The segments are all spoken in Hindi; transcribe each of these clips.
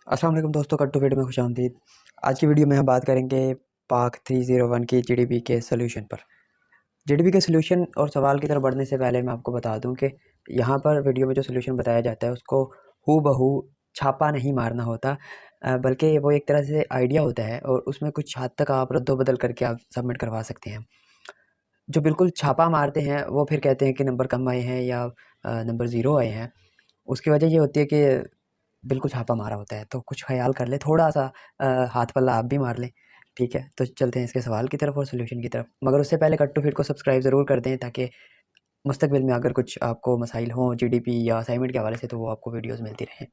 अस्सलाम वालेकुम दोस्तों, कट टू वीडियो में खुशामदीद। आज की वीडियो में हम बात करेंगे पाक 301 की जीडीबी के सोल्यूशन पर। जीडीबी के सोल्यूशन और सवाल की तरफ बढ़ने से पहले मैं आपको बता दूं कि यहाँ पर वीडियो में जो सोल्यूशन बताया जाता है उसको हू बहू छापा नहीं मारना होता, बल्कि वो एक तरह से आइडिया होता है और उसमें कुछ हद तक आप रद्दो बदल करके आप सबमिट करवा सकते हैं। जो बिल्कुल छापा मारते हैं वो फिर कहते हैं कि नंबर कम आए हैं या नंबर ज़ीरो आए हैं। उसकी वजह ये होती है कि बिल्कुल छापा मारा होता है, तो कुछ ख़याल कर लें, थोड़ा-सा हाथ पल्ला आप भी मार लें, ठीक है? तो चलते हैं इसके सवाल की तरफ और सॉल्यूशन की तरफ। मगर उससे पहले कट टू फिट को सब्सक्राइब ज़रूर कर दें ताकि मुस्तकबिल में अगर कुछ आपको मसाइल हों जीडीपी या असाइनमेंट के हवाले से तो वो आपको वीडियोज़ मिलती रहें।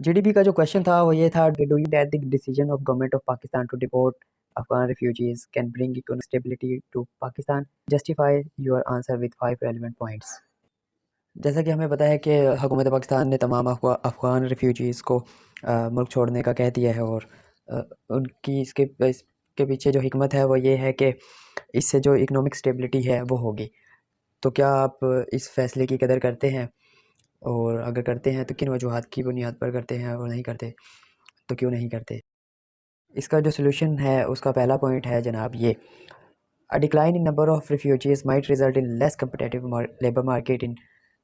जीडीपी का जो क्वेश्चन था वो ये था, do you that the decision of government of Pakistan to deport Afghan refugees can bring economic stability to Pakistan? Justify your answer with 5 relevant points. जैसा कि हमें पता है कि हुकूमत पाकिस्तान ने तमाम अफ़गान रिफ्यूजीज़ को मुल्क छोड़ने का कह दिया है और अ, उनकी इसके पीछे जो हिकमत है वो ये है कि इससे जो इकनॉमिक स्टेबिलिटी है वो होगी। तो क्या आप इस फ़ैसले की कदर करते हैं? और अगर करते हैं तो किन वजूहात की बुनियाद पर करते हैं, और नहीं करते तो क्यों नहीं करते? इसका जो सॉल्यूशन है उसका पहला पॉइंट है जनाब ये, A decline in number of refugees might result in less competitive labor market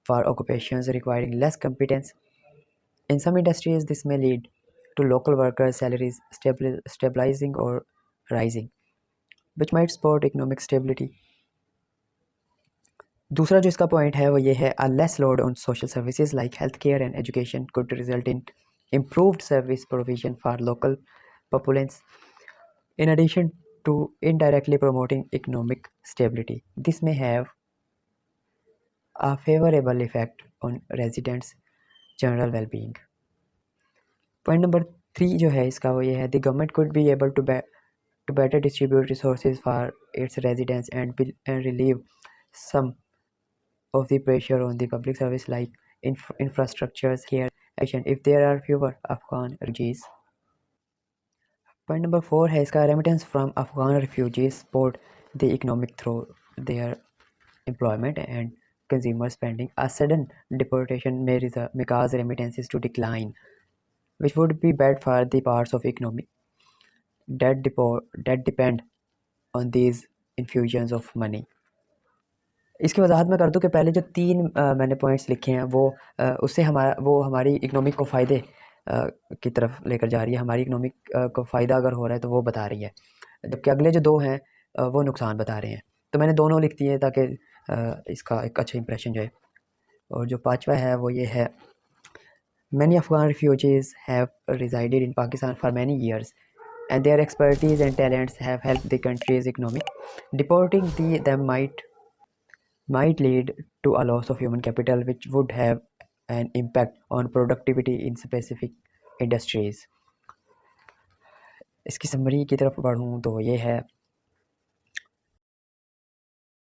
for occupations requiring less competence. In some industries, this may lead to local workers' salaries stabilizing or rising, which might support economic stability. दूसरा जो इसका पॉइंट है वो ये है, a less load on social services like healthcare and education could result in improved service provision for local populations. In addition to indirectly promoting economic stability, this may have a favorable effect on residents' general well-being. Point number 3 जो है इसका वो ये है, the government could be able to better distribute resources for its residents and relieve some of the pressure on the public service like infrastructures, care, education if there are fewer Afghan refugees. Point number 4 है इसका, remittance from Afghan refugees support the economic through their employment and consumer spending. A sudden deportation may cause remittances to decline, which would be bad for the parts of economy that depend on these infusions of money. इसकी वजाहत मैं कर दूं कि पहले जो 3 मैंने पॉइंट्स लिखे हैं उससे हमारी इकोनॉमिक को फ़ायदे की तरफ लेकर जा रही है। हमारी इकोनॉमिक को फ़ायदा अगर हो रहा है तो वो बता रही है, जबकि अगले जो 2 हैं वो नुकसान बता रहे हैं। तो मैंने दोनों लिख दिए ताकि इसका एक अच्छा इंप्रेशन जो है। और जो 5वां है वो ये है, Many Afghan refugees have resided in Pakistan for many years, and their expertise and talents have helped the country's economy. Deporting them might lead to a loss of human capital, which would have an impact on productivity in specific industries. इसकी समरी की तरफ बढ़ूँ तो ये है,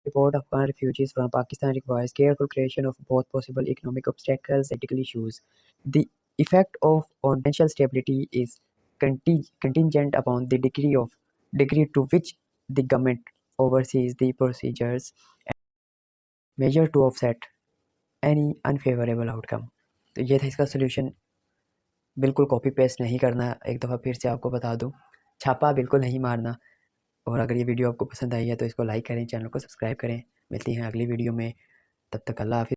Deport Afghan refugees from Pakistan requires careful creation of both possible economic obstacles and ethical issues. The effect on financial stability is contingent upon the degree to which the government oversees the procedures and measure to offset any unfavorable outcome. तो ये था इसका सोल्यूशन। बिल्कुल कॉपी पेस्ट नहीं करना, एक दफ़ा फिर से आपको बता दूं, छापा बिल्कुल नहीं मारना। और अगर ये वीडियो आपको पसंद आई है तो इसको लाइक करें, चैनल को सब्सक्राइब करें। मिलती हैं अगली वीडियो में, तब तक अल्लाह हाफ़िज़।